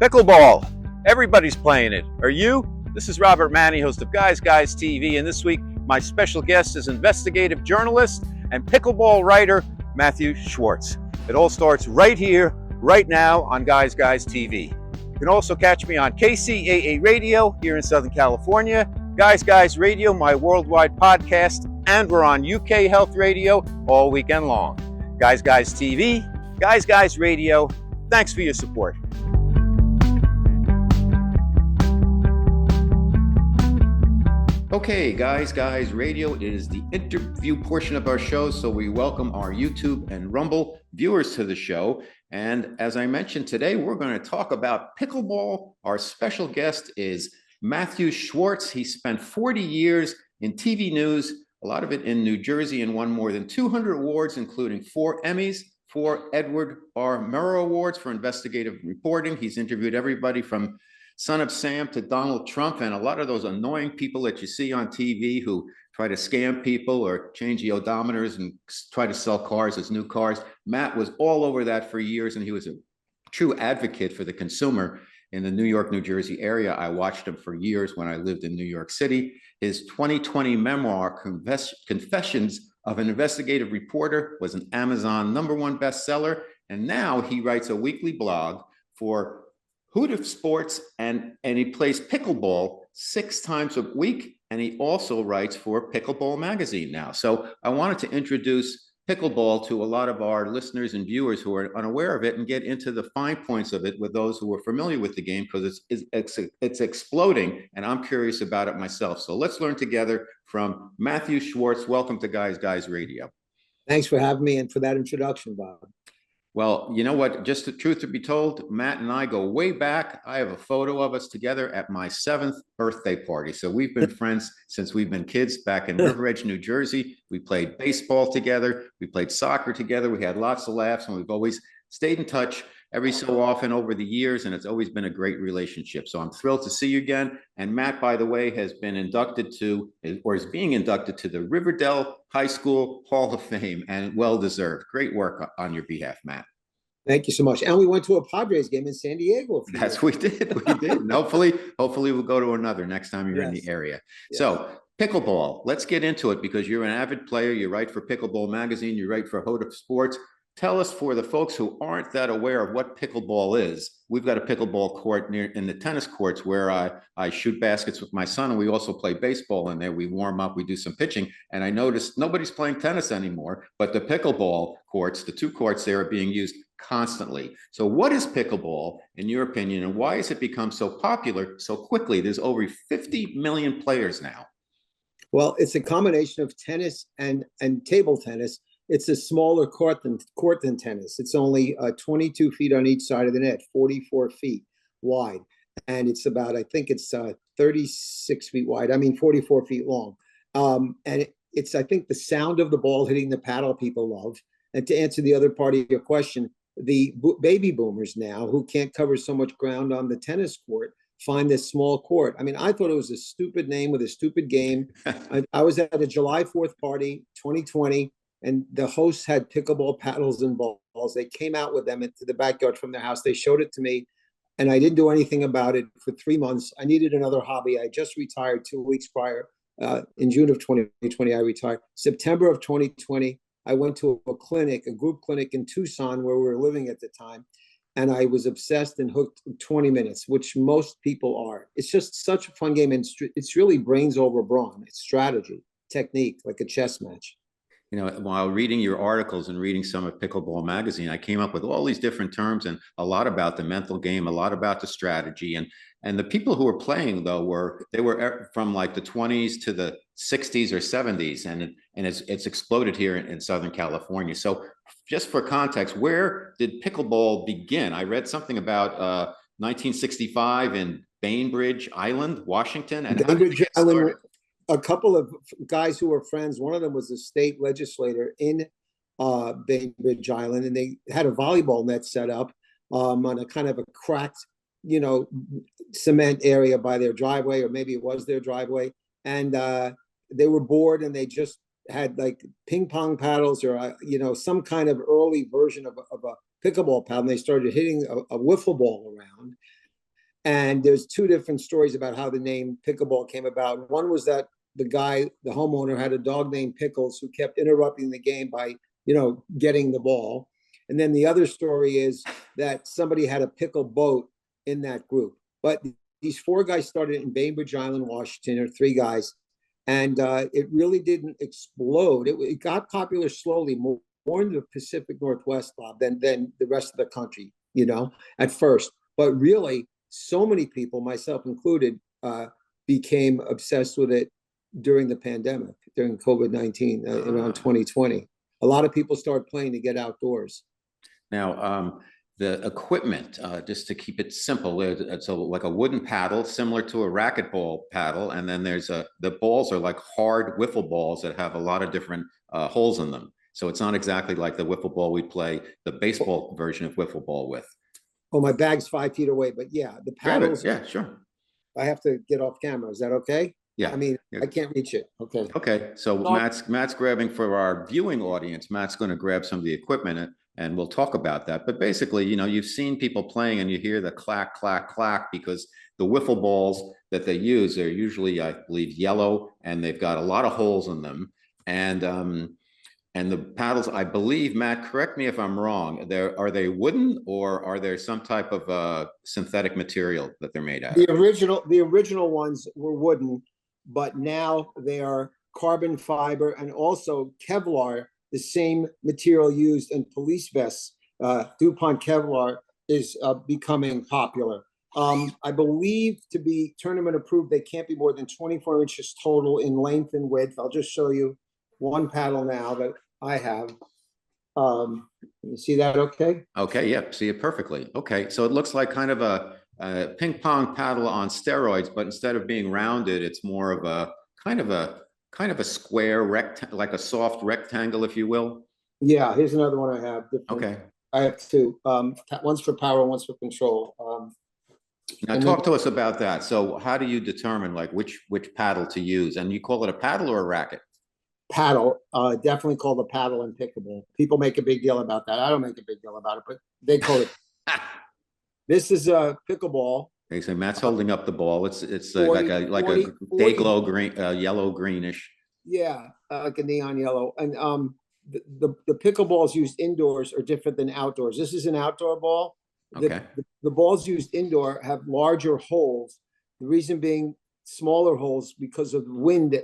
Pickleball. Everybody's playing it. Are you? This is Robert Manni, host of Guys TV, and this week my special guest is investigative journalist and pickleball writer Matthew Schwartz. It all starts right here, right now on Guys TV. You can also catch me on KCAA Radio here in Southern California, Guys Radio, my worldwide podcast, and we're on UK Health Radio all weekend long. Guys TV, Guys Radio, thanks for your support. Okay, Guys Radio is the interview portion of our show, so we welcome our YouTube and Rumble viewers to the show. And as I mentioned today, we're going to talk about pickleball. Our special guest is Matthew Schwartz. He spent 40 years in TV news, a lot of it in New Jersey, and won more than 200 awards, including 4 Emmys, 4 Edward R. Murrow Awards for investigative reporting. He's interviewed everybody from Son of Sam to Donald Trump, and a lot of those annoying people that you see on TV who try to scam people or change the odometers and try to sell cars as new cars. Matt was all over that for years, and he was a true advocate for the consumer in the New York, New Jersey area. I watched him for years when I lived in New York City. His 2020 memoir, Confessions of an Investigative Reporter, was an Amazon #1 bestseller, and now he writes a weekly blog for Hoot Sports, and he plays pickleball 6 times a week, and he also writes for Pickleball magazine now. So I wanted to introduce pickleball to a lot of our listeners and viewers who are unaware of it and get into the fine points of it with those who are familiar with the game, because it's exploding, and I'm curious about it myself. So let's learn together from Matthew Schwartz. Welcome to Guys Radio. Thanks for having me and for that introduction, Bob. Well, you know what? Just the truth to be told, Matt and I go way back. I have a photo of us together at my 7th birthday party. So we've been friends since we've been kids back in River Edge, New Jersey. We played baseball together. We played soccer together. We had lots of laughs, and we've always stayed in touch every so often over the years, and it's always been a great relationship. So I'm thrilled to see you again. And Matt, by the way, has been inducted to, or is being inducted to, the Riverdale High School Hall of Fame, and well-deserved. Great work on your behalf, Matt. Thank you so much. And we went to a Padres game in San Diego. Yes, we did. We did. And hopefully we'll go to another next time you're in the area. Yes. So pickleball, let's get into it, because you're an avid player. You write for Pickleball magazine. You write for Hoot Sports. Tell us, for the folks who aren't that aware of what pickleball is. We've got a pickleball court near in the tennis courts where I shoot baskets with my son, and we also play baseball in there. We warm up, we do some pitching, and I noticed nobody's playing tennis anymore, but the pickleball courts, the 2 courts there, are being used constantly. So what is pickleball, in your opinion, and why has it become so popular so quickly? There's over 50 million players now. Well, it's a combination of tennis and table tennis. It's a smaller court than tennis. It's only 22 feet on each side of the net, 44 feet wide. And it's about, I think it's 36 feet wide. 44 feet long. And it's, I think, the sound of the ball hitting the paddle people love. And to answer the other part of your question, the baby boomers now, who can't cover so much ground on the tennis court, find this small court. I thought it was a stupid name with a stupid game. I was at a July 4th party, 2020. And the hosts had pickleball paddles and balls. They came out with them into the backyard from their house. They showed it to me, and I didn't do anything about it for 3 months. I needed another hobby. I just retired 2 weeks prior. In June of 2020, I retired. September of 2020, I went to a clinic, a group clinic in Tucson, where we were living at the time. And I was obsessed and hooked in 20 minutes, which most people are. It's just such a fun game. And it's really brains over brawn. It's strategy, technique, like a chess match. You know, while reading your articles and reading some of Pickleball magazine, I came up with all these different terms, and a lot about the mental game, a lot about the strategy. And the people who were playing, though, were from like the 20s to the 60s or 70s, and it's exploded here in Southern California. So just for context, where did pickleball begin? I read something about 1965 in Bainbridge Island, Washington. And Bainbridge Island. A couple of guys who were friends, one of them was a state legislator in Bainbridge Island, and they had a volleyball net set up on a kind of a cracked, cement area by their driveway, or maybe it was their driveway. And they were bored, and they just had like ping pong paddles, or some kind of early version of a pickleball paddle. And they started hitting a wiffle ball around. And there's two different stories about how the name pickleball came about. One was that the guy, the homeowner, had a dog named Pickles who kept interrupting the game by, getting the ball. And then the other story is that somebody had a pickle boat in that group. But these four guys started in Bainbridge Island, Washington, or three guys, and it really didn't explode. It got popular slowly, more in the Pacific Northwest, Bob, than the rest of the country, at first. But really, so many people, myself included, became obsessed with it during the pandemic, during COVID-19, around 2020. A lot of people started playing to get outdoors. Now, the equipment, just to keep it simple, it's like a wooden paddle, similar to a racquetball paddle, and then the balls are like hard wiffle balls that have a lot of different holes in them. So it's not exactly like the wiffle ball we play the baseball version of wiffle ball with. Oh, my bag's 5 feet away, but yeah, the paddles. Yeah, sure. I have to get off camera. Is that okay? Yeah. I mean, yeah. I can't reach it. Okay. Okay. So Matt's grabbing for our viewing audience. Matt's going to grab some of the equipment and we'll talk about that. But basically, you've seen people playing and you hear the clack, clack, clack because the wiffle balls that they use are usually, I believe, yellow and they've got a lot of holes in them. And the paddles, I believe, Matt, correct me if I'm wrong, are they wooden or are there some type of synthetic material that they're made out of? The original ones were wooden, but now they are carbon fiber and also Kevlar, the same material used in police vests. DuPont Kevlar is becoming popular. I believe to be tournament approved, they can't be more than 24 inches total in length and width. I'll just show you one paddle now that I have. You see that okay? Okay, yep, see it perfectly. Okay, so it looks like kind of a ping pong paddle on steroids, but instead of being rounded, it's more of a kind of a square like a soft rectangle, if you will. Yeah, here's another one I have. Okay. I have two. One's for power, one's for control. Now talk to us about that. So how do you determine like which paddle to use? And you call it a paddle or a racket? Paddle, definitely called a paddle in pickleball. People make a big deal about that. I don't make a big deal about it, but they call it. This is a pickleball. Okay, so Matt's holding up the ball. It's 40, like a 40, day glow green, yellow greenish. Yeah, like a neon yellow. And the pickleballs used indoors are different than outdoors. This is an outdoor ball. Okay. The balls used indoor have larger holes. The reason being smaller holes because of wind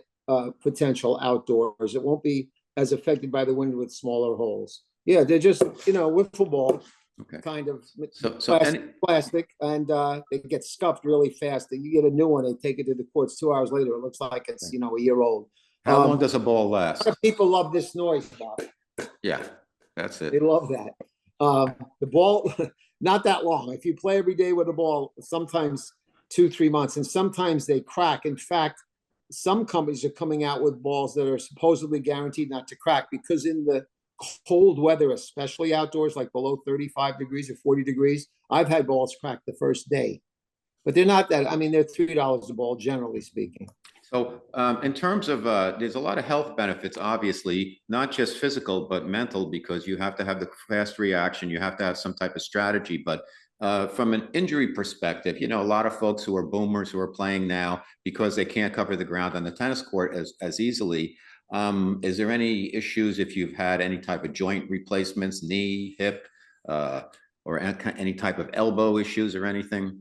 potential outdoors. It won't be as affected by the wind with smaller holes. Yeah, they're just, wiffle ball. Okay. Kind of so plastic, and they get scuffed really fast. And you get a new one, they take it to the courts 2 hours later. It looks like it's a year old. How long does a ball last? A lot of people love this noise, Bob. Yeah, that's it. They love that. The ball, not that long. If you play every day with a ball, sometimes 2-3 months, and sometimes they crack. In fact, some companies are coming out with balls that are supposedly guaranteed not to crack because in the cold weather, especially outdoors, like below 35 degrees or 40 degrees, I've had balls crack the first day. But they're not that, they're $3 a ball, generally speaking. So in terms of, there's a lot of health benefits, obviously, not just physical, but mental, because you have to have the fast reaction. You have to have some type of strategy. But from an injury perspective, a lot of folks who are boomers who are playing now because they can't cover the ground on the tennis court as easily. Is there any issues if you've had any type of joint replacements, knee, hip, or any type of elbow issues or anything?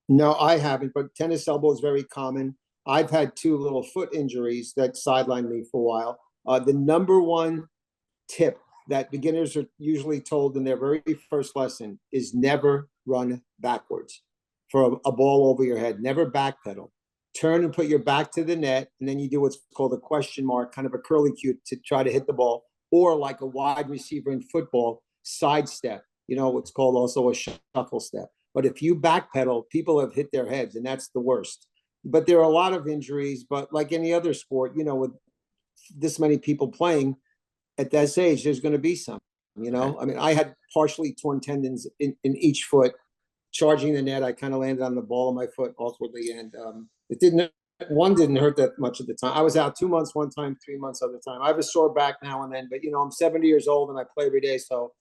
No, I haven't, but tennis elbow is very common. I've had 2 little foot injuries that sidelined me for a while. The number one tip that beginners are usually told in their very first lesson is never run backwards for a ball over your head. Never backpedal. Turn and put your back to the net, and then you do what's called a question mark, kind of a curly cue to try to hit the ball, or like a wide receiver in football, sidestep, what's called also a shuffle step. But if you backpedal, people have hit their heads, and that's the worst. But there are a lot of injuries, but like any other sport, with this many people playing at this age, there's going to be some, I had partially torn tendons in each foot. Charging the net, I kind of landed on the ball of my foot awkwardly, and one didn't hurt that much at the time. I was out 2 months one time, 3 months other time. I have a sore back now and then, but I'm 70 years old and I play every day, so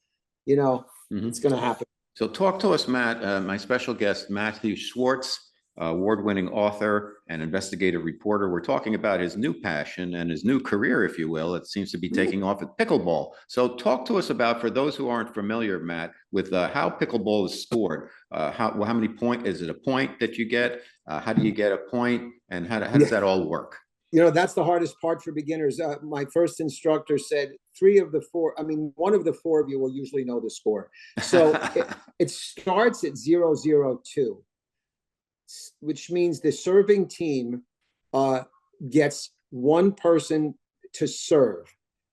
it's going to happen. So talk to us, Matt, my special guest, Matthew Schwartz, award-winning author and investigative reporter. We're talking about his new passion and his new career, if you will. It seems to be taking off at pickleball. So talk to us about, for those who aren't familiar, Matt, with how pickleball is scored. How many point, is it a point that you get? How do you get a point? And how does that all work? That's the hardest part for beginners. My first instructor said one of the four of you will usually know the score. So it starts at 0-0-2, which means the serving team gets one person to serve.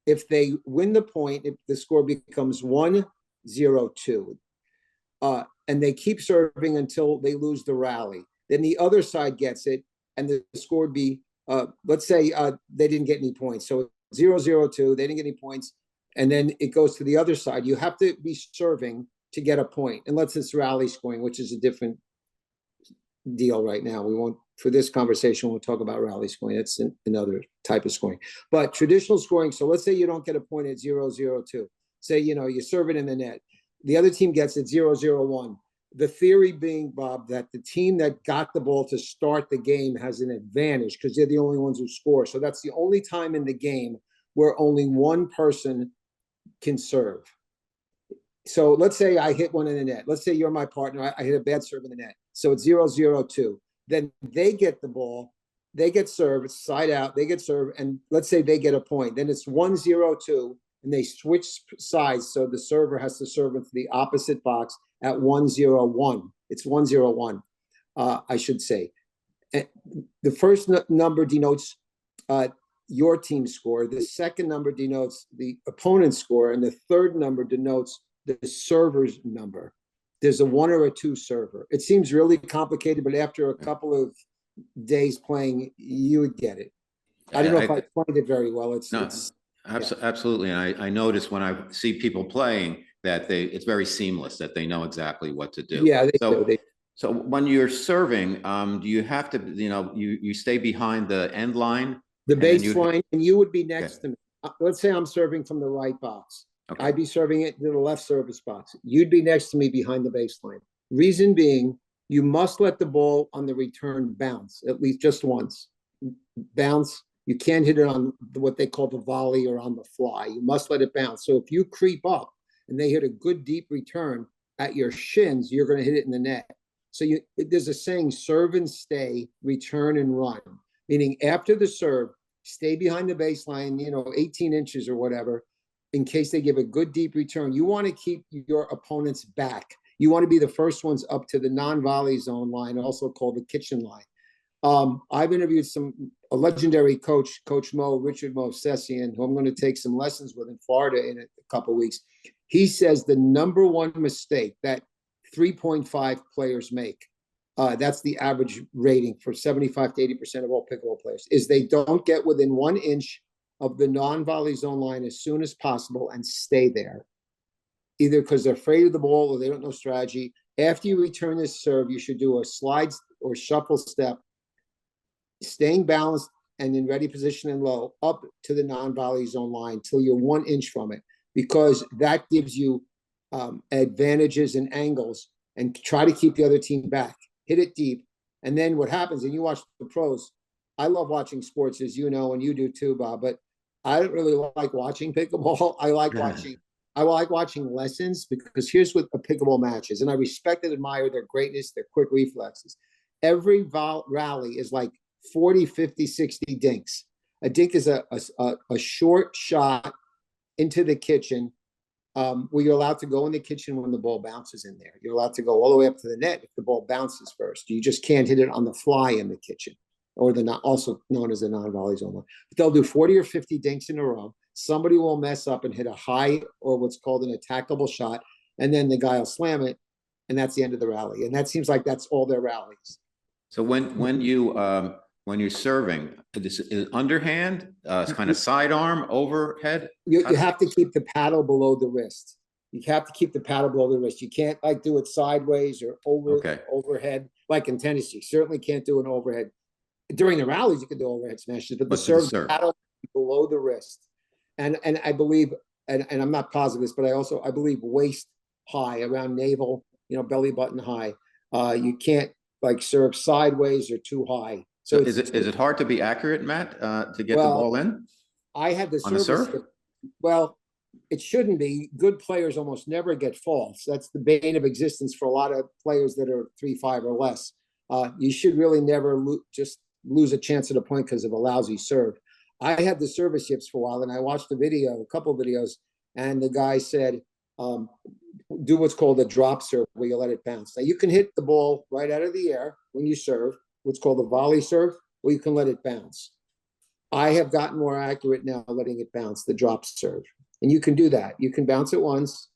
If they win the point, if the score becomes 1-0-2, and they keep serving until they lose the rally. Then the other side gets it, and the score would be, let's say they didn't get any points. So 0-0-2, they didn't get any points. And then it goes to the other side. You have to be serving to get a point, unless it's rally scoring, which is a different deal right now. We won't, for this conversation, we'll talk about rally scoring. It's another type of scoring. But traditional scoring, so let's say you don't get a point at 0-0-2. Say, you serve it in the net. The other team gets it 0-0-1. The theory being, Bob, that the team that got the ball to start the game has an advantage because they're the only ones who score. So that's the only time in the game where only one person can serve. So let's say I hit one in the net. Let's say you're my partner. I hit a bad serve in the net. So it's 0-0-2. Then they get the ball. They get served, side out. They get served. And let's say they get a point. Then it's 1-0-2. And they switch sides. So the server has to serve into the opposite box at 1-0-1. It's 1-0-1, I should say. And the first number denotes your team score. The second number denotes the opponent's score. And the third number denotes the server's number. There's a 1 or a 2 server. It seems really complicated, but after a couple of days playing, you would get it. I don't know if I explained it very well. Absolutely. And I notice when I see people playing that it's very seamless, that they know exactly what to do. Yeah, they do. So when you're serving, do you have to, you stay behind the end line? The baseline, and you would be next to me. Let's say I'm serving from the right box. Okay. I'd be serving it to the left service box. You'd be next to me behind the baseline. Reason being, you must let the ball on the return bounce, at least just once. Bounce. You can't hit it on what they call the volley or on the fly. You must let it bounce. So if you creep up and they hit a good deep return at your shins, you're going to hit it in the net. So there's a saying, serve and stay, return and run. Meaning after the serve, stay behind the baseline, 18 inches or whatever, in case they give a good deep return. You want to keep your opponents back. You want to be the first ones up to the non-volley zone line, also called the kitchen line. I've interviewed a legendary coach, Richard Movsesian, who I'm going to take some lessons with in Florida in a couple of weeks. He says the number one mistake that 3.5 players make, that's the average rating for 75 to 80% of all pickleball players, is they don't get within 1 inch of the non-volley zone line as soon as possible and stay there, either because they're afraid of the ball or they don't know strategy. After you return this serve, you should do a slide or shuffle step, staying balanced and in ready position and low up to the non-volley zone line till you're 1 inch from it, because that gives you advantages and angles, and try to keep the other team back. Hit it deep. And then what happens, and you watch the pros, I love watching sports, as you know, and you do too, Bob, but I don't really like watching pickleball. I like watching lessons, because here's what a pickleball match is. And I respect and admire their greatness, their quick reflexes. Every rally is like 40, 50, 60 dinks. A dink is a short shot into the kitchen, where you're allowed to go in the kitchen when the ball bounces in there. You're allowed to go all the way up to the net if the ball bounces first. You just can't hit it on the fly in the kitchen, or also known as the non-volley zone line. But they'll do 40 or 50 dinks in a row. Somebody will mess up and hit a high, or what's called an attackable shot, and then the guy will slam it, and that's the end of the rally. And that seems like that's all their rallies. So when you're serving, this is underhand, kind of sidearm, overhead. You have to keep the paddle below the wrist. You have to keep the paddle below the wrist. You can't do it sideways or overhead like in tennis. You certainly can't do an overhead. During the rallies, you can do overhead smashes, but the serve paddle below the wrist. And I believe, and I'm not positive this, but I believe waist high around navel, belly button high. You can't like serve sideways or too high. So So is it hard to be accurate, Matt, to get the well, ball in I had the on a service. serve? Well, it shouldn't be. Good players almost never get faults. That's the bane of existence for a lot of players that are 3-5 or less. You should really never just lose a chance at a point because of a lousy serve. I had the service yips for a while, and I watched a couple of videos, and the guy said, do what's called a drop serve, where you let it bounce. Now, you can hit the ball right out of the air when you serve, what's called a volley serve, or you can let it bounce. I have gotten more accurate now letting it bounce, the drop serve. And you can do that. You can bounce it once,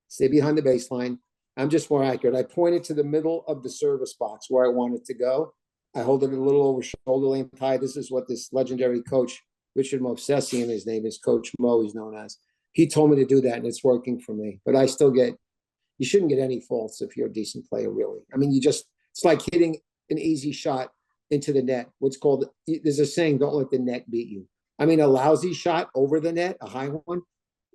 stay behind the baseline. I'm just more accurate. I point it to the middle of the service box where I want it to go. I hold it a little over shoulder length high. This is what this legendary coach, Richard Movsesian, his name is Coach Mo, he's known as. He told me to do that, and it's working for me. But I still you shouldn't get any faults if you're a decent player, really. I mean, it's like hitting an easy shot into the net. There's a saying, don't let the net beat you. I mean, a lousy shot over the net, a high one,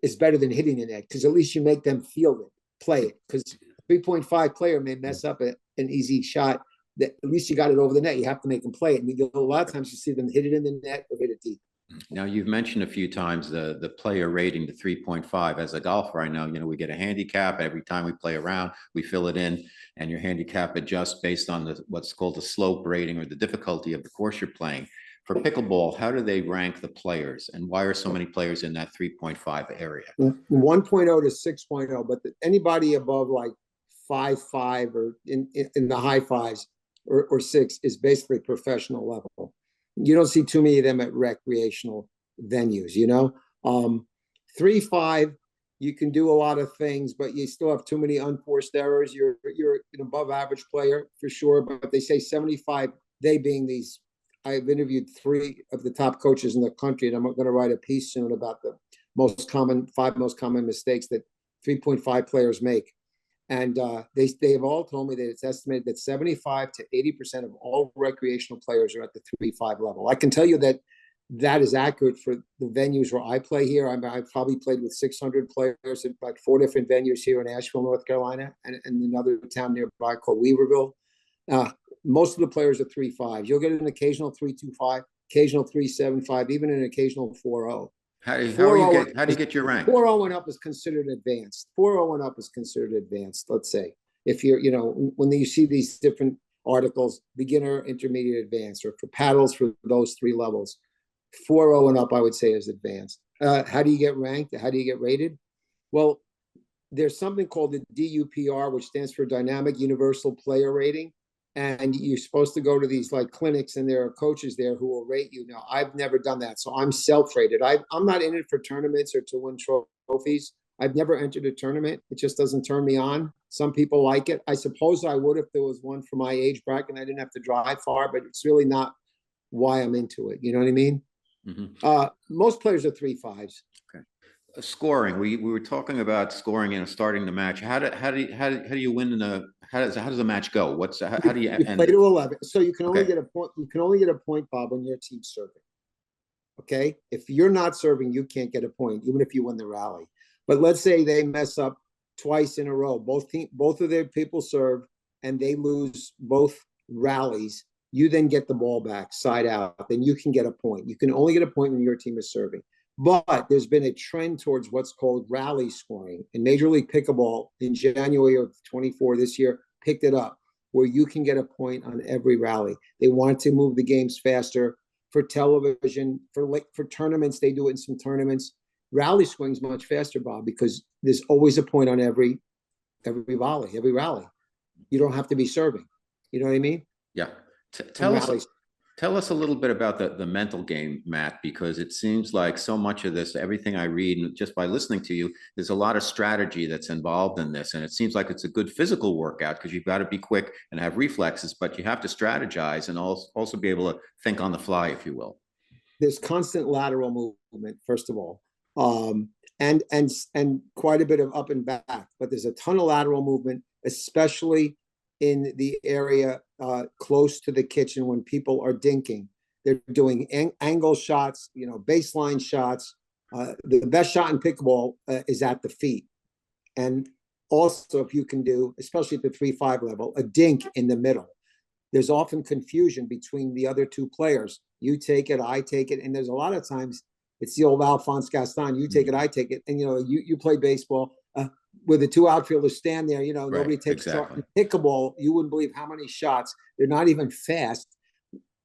is better than hitting the net because at least you make them field it, play it. Because a 3.5 player may mess up an easy shot. That at least you got it over the net. You have to make them play it. And a lot of times you see them hit it in the net or hit it deep. Now, you've mentioned a few times the player rating, the 3.5. As a golfer, I know, we get a handicap every time we play around, we fill it in, and your handicap adjusts based on what's called the slope rating or the difficulty of the course you're playing. For pickleball, how do they rank the players, and why are so many players in that 3.5 area? 1.0 to 6.0, but anybody above like 5.5 or in the high fives or 6 is basically professional level. You don't see too many of them at recreational venues, 3.5, you can do a lot of things, but you still have too many unforced errors. You're an above average player for sure, but they say 75, they being these, I've interviewed 3 of the top coaches in the country, and I'm going to write a piece soon about the 5 most common mistakes that 3.5 players make. And they have all told me that it's estimated that 75 to 80% of all recreational players are at the 3.5 level. I can tell you that is accurate for the venues where I play here. I've probably played with 600 players at like 4 different venues here in Asheville, North Carolina, and another town nearby called Weaverville. Most of the players are 3.5. You'll get an occasional 3.25, occasional 3.75, even an occasional 4.0. How do you get your rank? 4.0 and up is considered advanced. 4.0 and up is considered advanced. Let's say if you're, when you see these different articles, beginner, intermediate, advanced, or for paddles for those 3 levels, 4.0 and up, I would say, is advanced. How do you get ranked? How do you get rated? Well, there's something called the DUPR, which stands for Dynamic Universal Player Rating. And you're supposed to go to these like clinics, and there are coaches there who will rate you. Now, I've never done that, so I'm self-rated. I'm not in it for tournaments or to win trophies. I've never entered a tournament. It just doesn't turn me on. Some people like it. I suppose I would if there was one for my age bracket and I didn't have to drive far, but it's really not why I'm into it. You know what I mean? Mm-hmm. Most players are 3.5s. Okay. Scoring. We were talking about scoring, starting the match. How do you win how does the match go? How do you play to 11? So you can only Okay. get a point. You can only get a point, Bob, when your team's serving. Okay, if you're not serving, you can't get a point, even if you win the rally. But let's say they mess up twice in a row. Both of their people serve, and they lose both rallies. You then get the ball back side out. Then you can get a point. You can only get a point when your team is serving. But there's been a trend towards what's called rally scoring. And Major League Pickleball in January of 24 this year picked it up, where you can get a point on every rally. They wanted to move the games faster for television, for tournaments. They do it in some tournaments. Rally scoring is much faster, Bob, because there's always a point on every volley, every rally. You don't have to be serving. You know what I mean? Yeah. Tell us a little bit about the mental game, Matt, because it seems like so much of this, everything I read, and just by listening to you, there's a lot of strategy that's involved in this. And it seems like it's a good physical workout because you've got to be quick and have reflexes, but you have to strategize and also be able to think on the fly, if you will. There's constant lateral movement, first of all, and quite a bit of up and back, but there's a ton of lateral movement, especially in the area close to the kitchen when people are dinking. They're doing angle shots, baseline shots. The best shot in pickleball is at the feet. And Also, if you can do, especially at the 3-5 level, a dink in the middle. There's often confusion between the other two players. You take it, I take it, and there's a lot of times it's the old Alphonse Gaston. You take it, I take it, and you play baseball where the two outfielders stand there. Right, Nobody takes exactly. pickleball. You wouldn't believe how many shots. They're not even fast.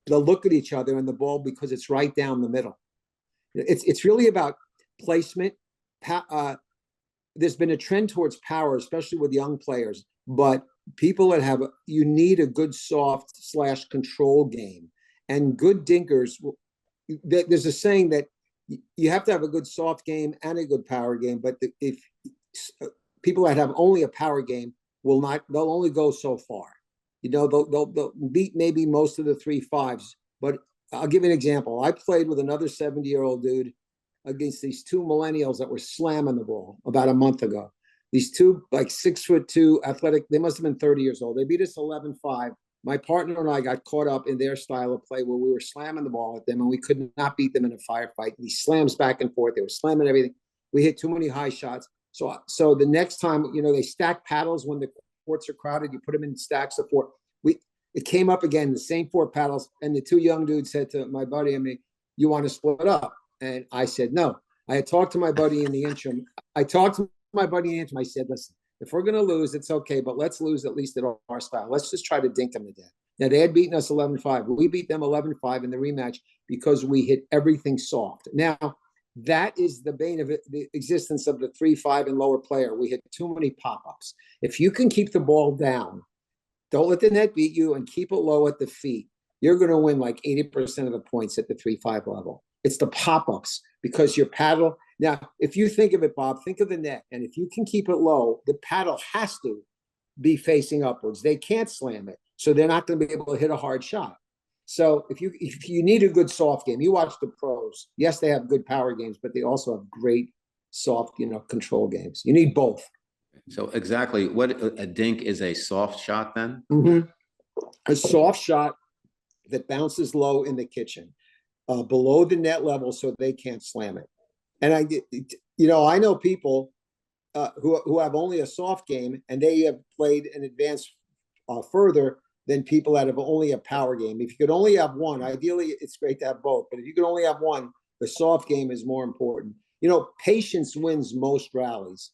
They'll look at each other and the ball because it's right down the middle. It's really about placement. There's been a trend towards power, especially with young players, but people that you need a good soft / control game, and good dinkers. There's a saying that you have to have a good soft game and a good power game, but if people that have only a power game they'll only go so far. They'll beat maybe most of the 3-5s, but I'll give you an example. I played with another 70-year-old dude against these two millennials that were slamming the ball about a month ago. These two, like 6'2", athletic, they must have been 30 years old. They beat us 11-5. My partner and I got caught up in their style of play where we were slamming the ball at them and we could not beat them in a firefight. These slams back and forth. They were slamming everything. We hit too many high shots. So the next time, they stack paddles when the courts are crowded. You put them in stacks of four. It came up again, the same 4 paddles, and the 2 young dudes said to my buddy and me, "You want to split up?" And I said, "No." I had talked to my buddy in the interim. I said, "Listen, if we're going to lose, it's okay, but let's lose at least at our style. Let's just try to dink them to death." Now, they had beaten us 11-5. We beat them 11-5 in the rematch because we hit everything soft. Now, that is the bane of the existence of the 3-5 and lower player. We hit too many pop-ups. If you can keep the ball down, don't let the net beat you, and keep it low at the feet, you're going to win like 80% of the points at the 3-5 level. It's the pop-ups because your paddle. Now, if you think of it, Bob, think of the net. And if you can keep it low, the paddle has to be facing upwards. They can't slam it. So they're not going to be able to hit a hard shot. So if you need a good soft game, you watch the pros. Yes, they have good power games, but they also have great soft, control games. You need both. So exactly what a dink is, a soft shot then? Mm-hmm. A soft shot that bounces low in the kitchen, below the net level, so they can't slam it. And I know people who have only a soft game, and they have played and advanced further than people that have only a power game. If you could only have one, ideally it's great to have both. But if you could only have one, the soft game is more important. Patience wins most rallies.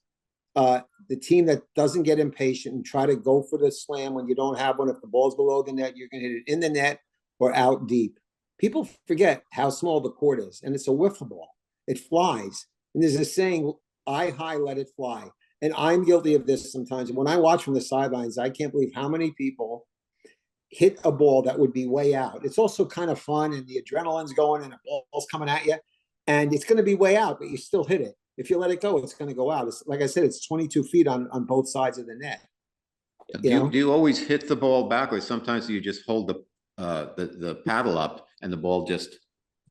The team that doesn't get impatient and try to go for the slam when you don't have one, if the ball's below the net, you're going to hit it in the net or out deep. People forget how small the court is, and it's a wiffle ball. It flies. And there's a saying, eye high, let it fly. And I'm guilty of this sometimes. And when I watch from the sidelines, I can't believe how many people hit a ball that would be way out. It's also kind of fun, and the adrenaline's going, and the ball's coming at you, and it's going to be way out, but you still hit it. If you let it go, it's going to go out. It's, like I said, it's 22 feet on both sides of the net. Do you always hit the ball backwards? Sometimes you just hold the paddle up and the ball just.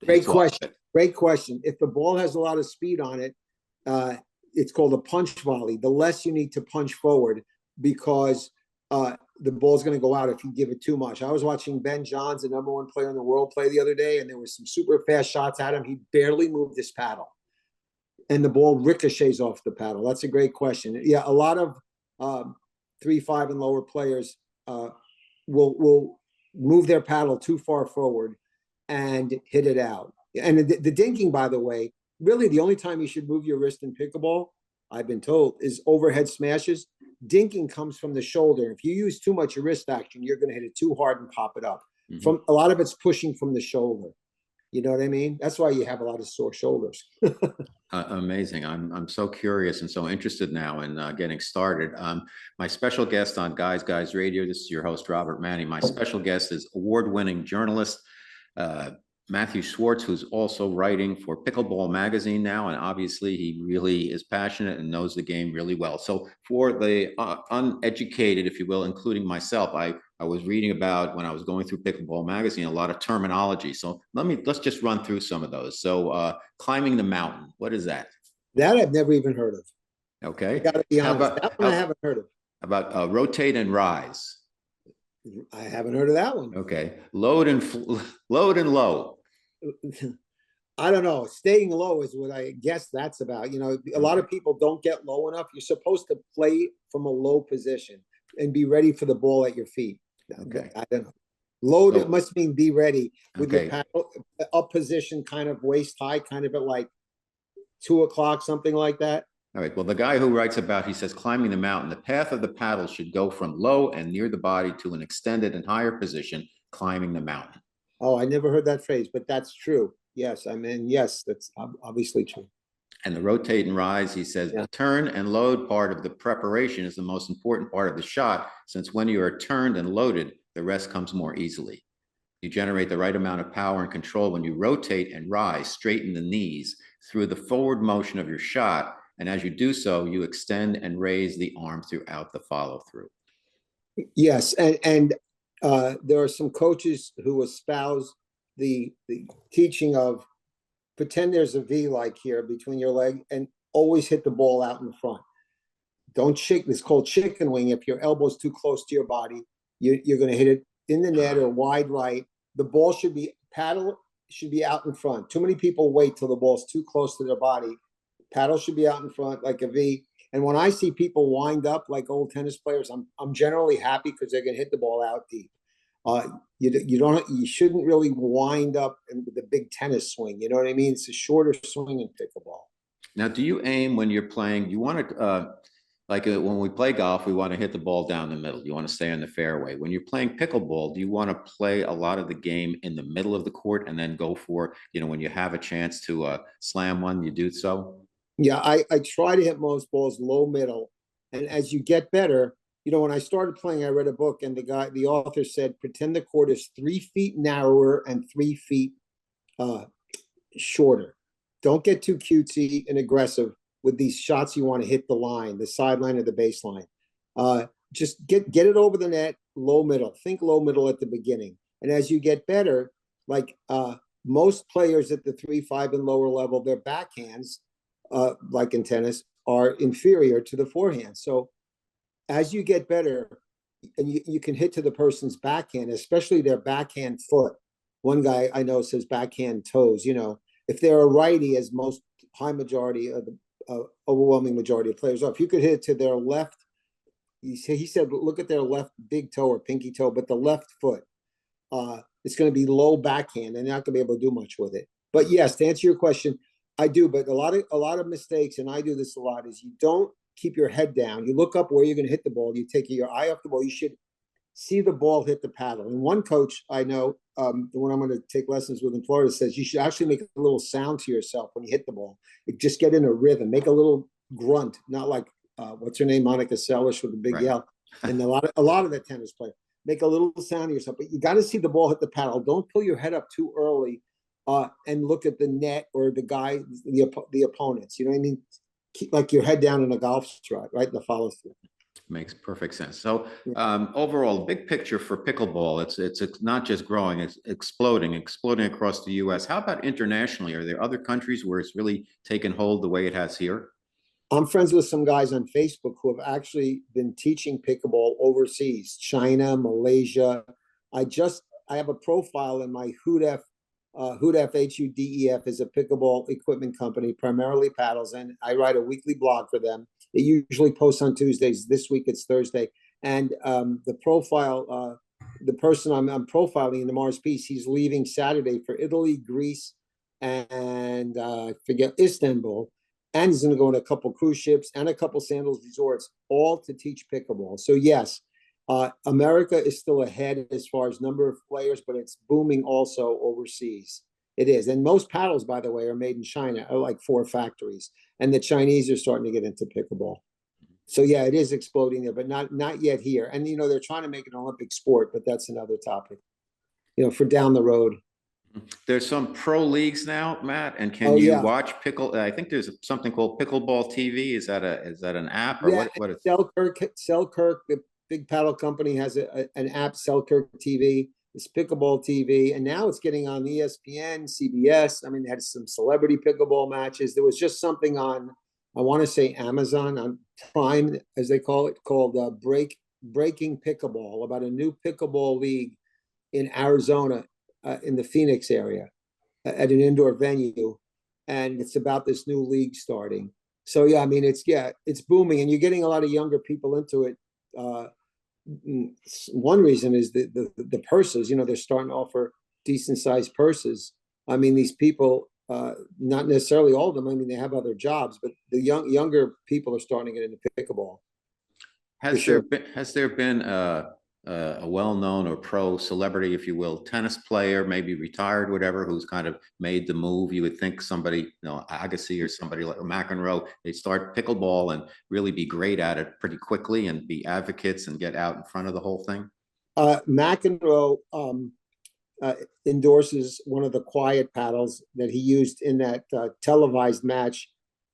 Great question. Great question. If the ball has a lot of speed on it, it's called a punch volley. The less you need to punch forward, because the ball's going to go out if you give it too much. I was watching Ben Johns, the #1 player in the world, play the other day, and there was some super fast shots at him. He barely moved his paddle, and the ball ricochets off the paddle. That's a great question. Yeah, a lot of 3-5 and lower players will move their paddle too far forward and hit it out. And the dinking, by the way, really the only time you should move your wrist in pickleball, I've been told, is overhead smashes. Dinking comes from the shoulder. If you use too much wrist action, you're going to hit it too hard and pop it up. Mm-hmm. From a lot of it's pushing from the shoulder. You know what I mean? That's why you have a lot of sore shoulders. Amazing. I'm so curious and so interested now in getting started. My special guest on Guys Radio, this is your host, Robert Manni. My special guest is award-winning journalist, Matthew Schwartz, who's also writing for Pickleball Magazine now, and obviously he really is passionate and knows the game really well. So for the uneducated, if you will, including myself, I was reading about, when I was going through Pickleball Magazine, a lot of terminology. So let's just run through some of those. So climbing the mountain, what is that? That I've never even heard of. Okay. I gotta be honest, that one I haven't heard of. About rotate and rise. I haven't heard of that one. Okay. Load and low. I don't know. Staying low is what I guess that's about. You know, a lot Okay. of people don't get low enough. You're supposed to play from a low position and be ready for the ball at your feet. Okay. I don't know. Low So, must mean be ready with your okay. paddle up position, kind of waist high, kind of at like 2 o'clock, something like that. All right. Well, the guy who writes about, he says, climbing the mountain, the path of the paddle should go from low and near the body to an extended and higher position, climbing the mountain. Oh, I never heard that phrase, but that's true. Yes, I mean, yes, that's obviously true. And the rotate and rise, he says, Yeah. the turn and load part of the preparation is the most important part of the shot, since when you are turned and loaded, the rest comes more easily. You generate the right amount of power and control when you rotate and rise, straighten the knees through the forward motion of your shot. And as you do so, you extend and raise the arm throughout the follow through. Yes, and there are some coaches who espouse the teaching of pretend there's a V like here between your leg and always hit the ball out in front. Don't shake. It's called chicken wing. If your elbow's too close to your body, you're going to hit it in the net or wide right. The ball should be paddle should be out in front. Too many people wait till the ball's too close to their body. Paddle should be out in front like a V. And when I see people wind up like old tennis players, I'm generally happy because they're going to hit the ball out deep. Uh, you shouldn't really wind up with the big tennis swing. You know what I mean? It's a shorter swing in pickleball. Now, do you aim when you're playing? You want to, when we play golf, we want to hit the ball down the middle. You want to stay on the fairway. When you're playing pickleball, do you want to play a lot of the game in the middle of the court and then go for, when you have a chance to slam one, you do so? Yeah, I try to hit most balls low middle. And as you get better, when I started playing, I read a book and the author said, pretend the court is 3 feet narrower and 3 feet uh, shorter. Don't get too cutesy and aggressive with these shots you want to hit the line, the sideline or the baseline. Just get it over the net, low middle. Think low middle at the beginning. And as you get better, like most players at the 3-5 and lower level, their backhands, like in tennis, are inferior to the forehand. So as you get better, and you can hit to the person's backhand, especially their backhand foot. One guy I know says backhand toes. If they're a righty, as most high majority of the overwhelming majority of players are, if you could hit it to their left, he said, look at their left big toe or pinky toe, but the left foot, it's going to be low backhand, and they're not going to be able to do much with it. But yes, to answer your question, I do. But a lot of mistakes, and I do this a lot, is you don't keep your head down. You look up where you're going to hit the ball. You take your eye off the ball. You should see the ball hit the paddle. And one coach I know, the one I'm going to take lessons with in Florida, says you should actually make a little sound to yourself when you hit the ball. Just get in a rhythm. Make a little grunt, not like what's her name, Monica Seles with the big Right. yell. And a lot of the tennis players make a little sound to yourself. But you got to see the ball hit the paddle. Don't pull your head up too early and look at the net or the guy, the opponents. You know what I mean? Keep like your head down in a golf strut, right? The follow through. Makes perfect sense. So overall, big picture for pickleball, it's not just growing, it's exploding across the U.S. How about internationally? Are there other countries where it's really taken hold the way it has here? I'm friends with some guys on Facebook who have actually been teaching pickleball overseas, China, Malaysia. I have a profile in my Hoodef. Hoodef, HUDEF, is a pickleball equipment company, primarily paddles, and I write a weekly blog for them. It usually posts on Tuesdays. This week it's Thursday, and the profile, the person I'm profiling in the Mars piece, he's leaving Saturday for Italy, Greece, and forget Istanbul, and he's going to go on a couple cruise ships and a couple sandals resorts, all to teach pickleball. So yes, America is still ahead as far as number of players, but it's booming also overseas. It is. And most paddles, by the way, are made in China, are like 4 factories. And the Chinese are starting to get into pickleball. So yeah, it is exploding there, but not yet here. And they're trying to make it an Olympic sport, but that's another topic, for down the road. There's some pro leagues now, Matt, and can Oh you yeah. watch I think there's something called Pickleball TV. Is that an app or Yeah, what? Selkirk, the big paddle company, has an app, Selkirk TV. It's Pickleball TV, and now it's getting on ESPN, CBS. I mean, they had some celebrity pickleball matches. There was just something on, I want to say Amazon, on Prime, as they call it, called Breaking Pickleball, about a new pickleball league in Arizona, in the Phoenix area. at an indoor venue, and it's about this new league starting. So yeah, I mean it's booming, and you're getting a lot of younger people into it. Uh, One reason is the purses. You know, they're starting to offer decent sized purses. I mean, these people, not necessarily all of them. I mean, they have other jobs, but the younger people are starting to get into pickleball for sure. Has there been a well-known or pro celebrity, if you will, tennis player, maybe retired, whatever, who's kind of made the move? You would think somebody, Agassi or somebody like McEnroe, they start pickleball and really be great at it pretty quickly and be advocates and get out in front of the whole thing. McEnroe uh, endorses one of the quiet paddles that he used in that televised match,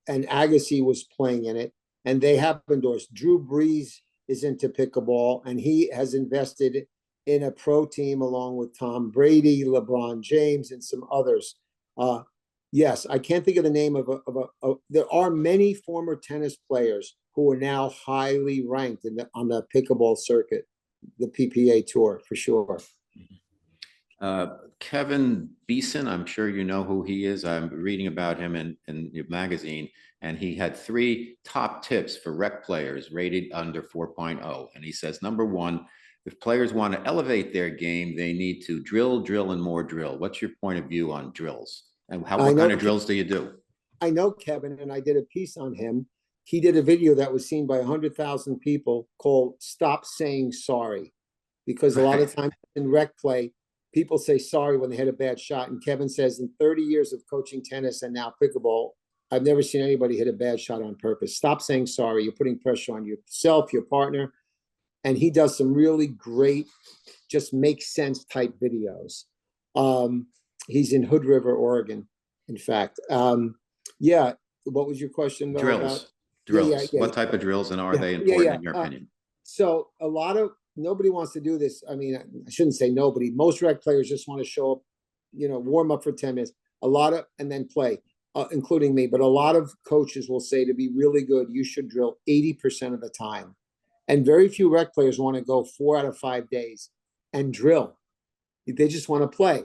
and Agassi was playing in it, and they have endorsed. Drew Brees is into pickleball, and he has invested in a pro team along with Tom Brady, LeBron James, and some others. Yes, I can't think of the name of there are many former tennis players who are now highly ranked on the pickleball circuit, the PPA tour for sure. Kevin Beeson, I'm sure you know who he is. I'm reading about him in your magazine, and he had three top tips for rec players rated under 4.0. And he says, number one, if players want to elevate their game, they need to drill, drill, and more drill. What's your point of view on drills? And I what kind know of drills do you do? I know Kevin, and I did a piece on him. He did a video that was seen by 100,000 people called "Stop Saying Sorry," because a lot Right. of times in rec play, people say sorry when they hit a bad shot. And Kevin says, in 30 years of coaching tennis and now pickleball, I've never seen anybody hit a bad shot on purpose. Stop saying sorry. You're putting pressure on yourself, your partner. And he does some really great, just make sense type videos. Um, he's in Hood River, Oregon, in fact. Yeah. What was your question though about? Drills. Yeah, yeah, Drills. yeah, What type of drills and are yeah, they yeah, important yeah. in your opinion? So a lot of nobody wants to do this. I mean, I shouldn't say nobody. Most rec players just want to show up, warm up for 10 minutes, a lot of, and then play, including me. But a lot of coaches will say to be really good, you should drill 80% of the time. And very few rec players want to go 4 out of 5 days and drill. They just want to play.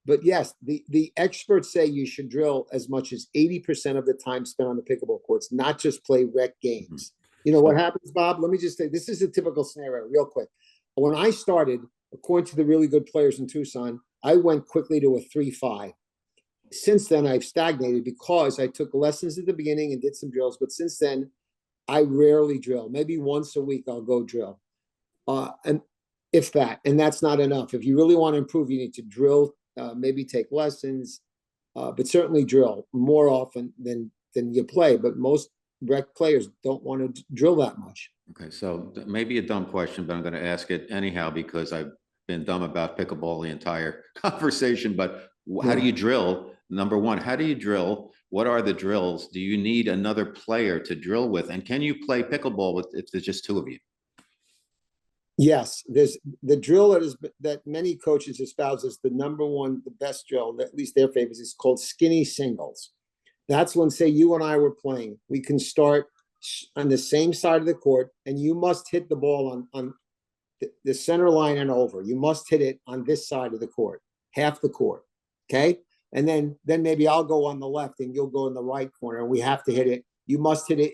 But yes, the experts say you should drill as much as 80% of the time spent on the pickleball courts, not just play rec games. You know what So, happens, Bob? Let me just say this is a typical scenario, real quick. When I started, according to the really good players in Tucson, I went quickly to a 3-5. Since then, I've stagnated because I took lessons at the beginning and did some drills. But since then, I rarely drill. Maybe once a week I'll go drill. And if that, and that's not enough. If you really want to improve, you need to drill, maybe take lessons, but certainly drill more often than you play. But most rec players don't want to drill that much. okay, so maybe a dumb question, but I'm going to ask it anyhow because I've been dumb about pickleball the entire conversation. But how do Yeah. you drill? Number one, how do you drill? What are the drills? Do you need another player to drill with? And can you play pickleball with if there's just two of you? Yes, there's the drill that many coaches espouse as the number one, the best drill, at least their favorites, is called skinny singles. That's when, say, you and I were playing. We can start on the same side of the court, and you must hit the ball on the center line and over. You must hit it on this side of the court, half the court. Okay. And then maybe I'll go on the left and you'll go in the right corner. And we have to hit it. You must hit it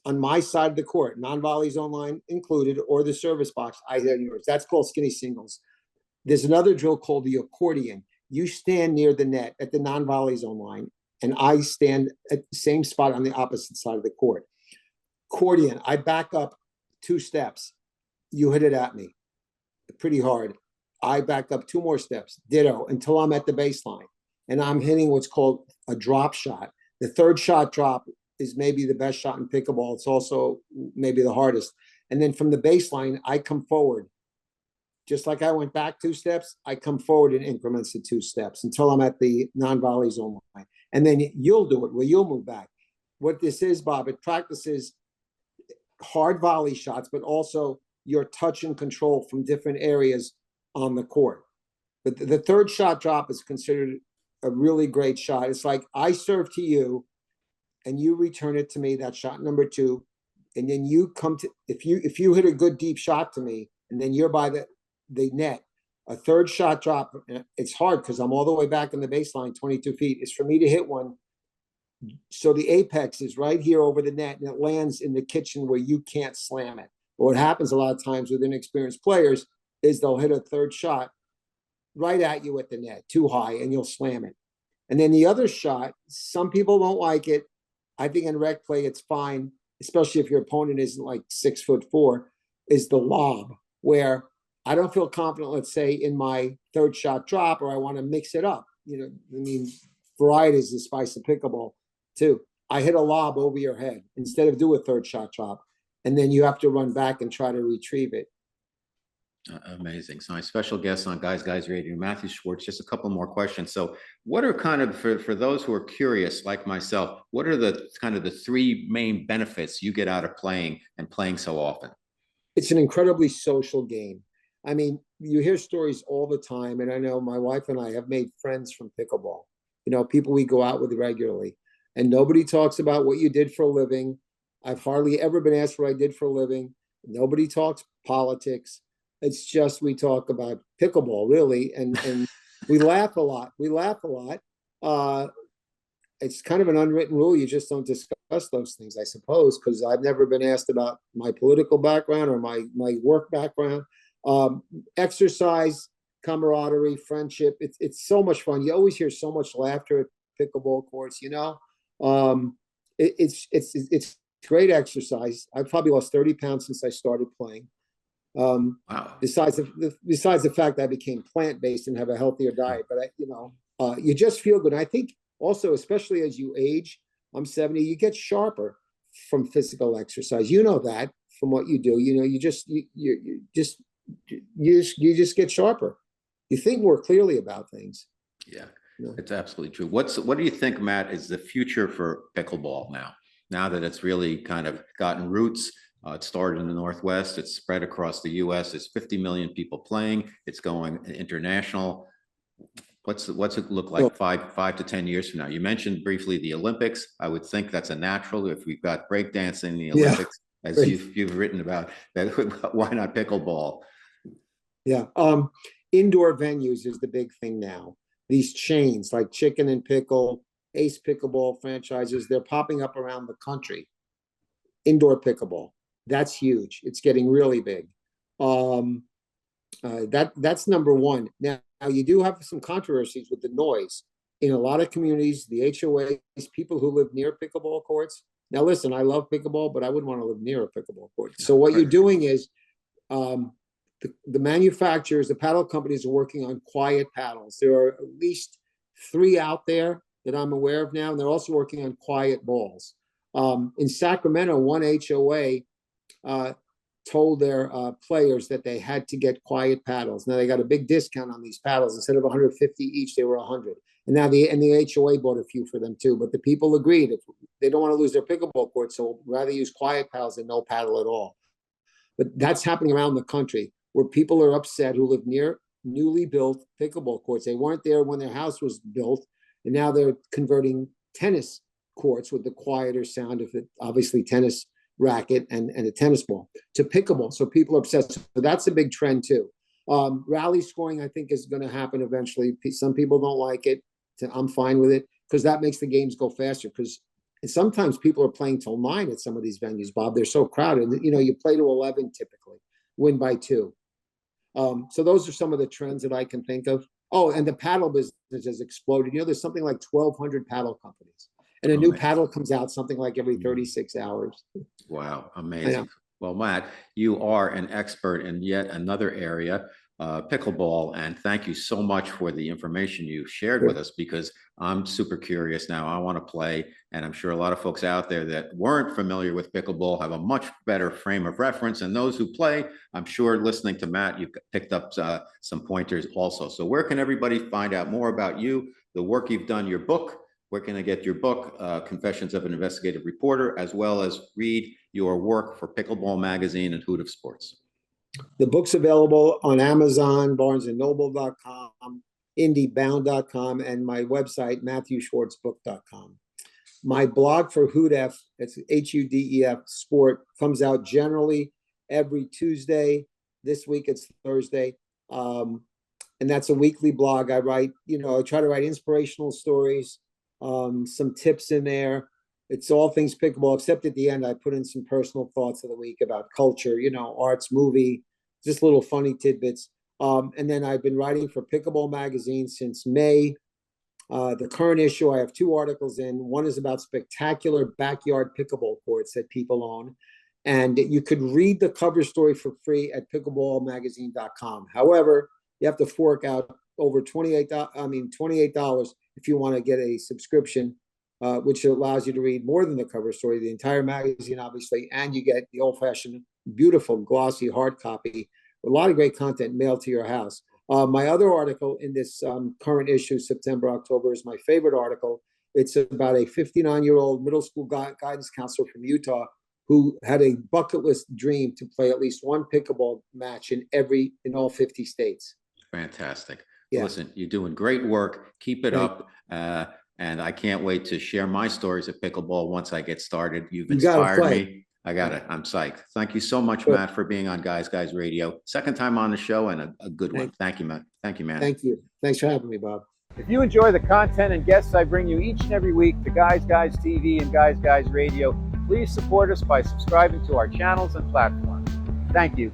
on my side of the court, non-volley zone line included, or the service box. I hit yours. That's called skinny singles. There's another drill called the accordion. You stand near the net at the non-volley zone line, and I stand at the same spot on the opposite side of the court. Accordion, I back up 2 steps. You hit it at me pretty hard. I back up 2 more steps, ditto, until I'm at the baseline. And I'm hitting what's called a drop shot. The third shot drop is maybe the best shot in pickleball. It's also maybe the hardest. And then from the baseline, I come forward. Just like I went back 2 steps, I come forward in increments of 2 steps until I'm at the non-volley zone line. And then you'll do it where you'll move back. What this is, Bob, it practices hard volley shots, but also your touch and control from different areas on the court. But the third shot drop is considered a really great shot. It's like I serve to you and you return it to me, that shot number 2. And then you come to, if you hit a good deep shot to me, and then you're by the net, A third shot drop, it's hard because I'm all the way back in the baseline, 22 feet, is for me to hit one. So the apex is right here over the net and it lands in the kitchen where you can't slam it. But what happens a lot of times with inexperienced players is they'll hit a third shot right at you at the net, too high, and you'll slam it. And then the other shot, some people don't like it. I think in rec play, it's fine, especially if your opponent isn't like 6'4", is the lob, where I don't feel confident, let's say, in my third shot drop, or I want to mix it up. I mean, variety is the spice of pickleball, too. I hit a lob over your head instead of do a third shot drop. And then you have to run back and try to retrieve it. Amazing. So my special guest on Guys Radio, Matthew Schwartz, just a couple more questions. So what are kind of, for those who are curious like myself, what are the kind of the three main benefits you get out of playing and playing so often? It's an incredibly social game. I mean, you hear stories all the time, and I know my wife and I have made friends from pickleball. People we go out with regularly, and nobody talks about what you did for a living. I've hardly ever been asked what I did for a living. Nobody talks politics. It's just we talk about pickleball, really, and we laugh a lot. It's kind of an unwritten rule. You just don't discuss those things, I suppose, because I've never been asked about my political background or my work background. Exercise, camaraderie, friendship. It's so much fun. You always hear so much laughter at pickleball courts. It's great exercise. I've probably lost 30 pounds since I started playing. Wow. Besides the fact that I became plant-based and have a healthier diet, but you just feel good. And I think also, especially as you age, I'm 70, you get sharper from physical exercise. You know that from what you do. You just get sharper. You think more clearly about things. Yeah, it's absolutely true. What do you think, Matt, is the future for pickleball now that it's really kind of gotten roots? It started in the Northwest. It's spread across the U.S. There's 50 million people playing. It's going international. What's it look like 5 to 10 years from now? You mentioned briefly the Olympics. I would think that's a natural. If we've got breakdancing in the Olympics, as you've written about, that why not pickleball? Yeah. Indoor venues is the big thing now. These chains like Chicken and Pickle, Ace Pickleball franchises, they're popping up around the country. Indoor pickleball. That's huge. It's getting really big. That's number one. Now you do have some controversies with the noise in a lot of communities. The HOAs, people who live near pickleball courts. Now, listen, I love pickleball, but I wouldn't want to live near a pickleball court. So what you're doing is, the manufacturers, the paddle companies, are working on quiet paddles. There are at least 3 out there that I'm aware of now, and they're also working on quiet balls. In Sacramento, one HOA told their players that they had to get quiet paddles. Now they got a big discount on these paddles. Instead of 150 each, they were 100. And now the HOA bought a few for them too. But the people agreed if they don't want to lose their pickleball court, so rather use quiet paddles than no paddle at all. But that's happening around the country where people are upset who live near newly built pickleball courts. They weren't there when their house was built, and now they're converting tennis courts with the quieter sound of it, obviously tennis racket and a tennis ball, to pickleball. So people are obsessed. So that's a big trend too. Rally scoring, I think, is going to happen eventually. Some people don't like it. I'm fine with it because that makes the games go faster. Because sometimes people are playing till 9 at some of these venues, Bob. They're so crowded. You play to 11 typically, win by 2. So those are some of the trends that I can think of. Oh, and the paddle business has exploded. There's something like 1,200 paddle companies. And a new paddle comes out something like every 36 hours. Wow, amazing. Well, Matt, you are an expert in yet another area, pickleball, and thank you so much for the information you shared with us, because I'm super curious now. I want to play, and I'm sure a lot of folks out there that weren't familiar with pickleball have a much better frame of reference, and those who play, I'm sure listening to Matt, you've picked up some pointers also. So where can everybody find out more about you, the work you've done, your book? Where can I get your book, Confessions of an Investigative Reporter, as well as read your work for Pickleball Magazine and Hoot of Sports? The book's available on Amazon, barnesandnoble.com, indiebound.com, and my website, matthewschwartzbook.com. My blog for Hootef, it's HUDEF Sport, comes out generally every Tuesday. This week it's Thursday. and that's a weekly blog. I write, I try to write inspirational stories, some tips in there. It's all things pickleball, except at the end, I put in some personal thoughts of the week about culture, arts, movie, just little funny tidbits. And then I've been writing for Pickleball Magazine since May. The current issue, I have 2 articles in. One is about spectacular backyard pickleball courts that people own. And you could read the cover story for free at pickleballmagazine.com. However, you have to fork out over $28 if you want to get a subscription, which allows you to read more than the cover story, the entire magazine, obviously, and you get the old-fashioned, beautiful, glossy hard copy, a lot of great content mailed to your house. My other article in this current issue, September, October, is my favorite article. It's about a 59-year-old middle school guidance counselor from Utah who had a bucket list dream to play at least one pickleball match in all 50 states. Fantastic. Yeah. Listen, you're doing great work. Keep it up. And I can't wait to share my stories of pickleball once I get started. You've inspired me. I got it. I'm psyched. Thank you so much, Matt, for being on Guys Radio. Second time on the show and a good one. Thank you, Matt. Thank you, man. Thank you. Thanks for having me, Bob. If you enjoy the content and guests I bring you each and every week to Guys TV and Guys Radio, please support us by subscribing to our channels and platforms. Thank you.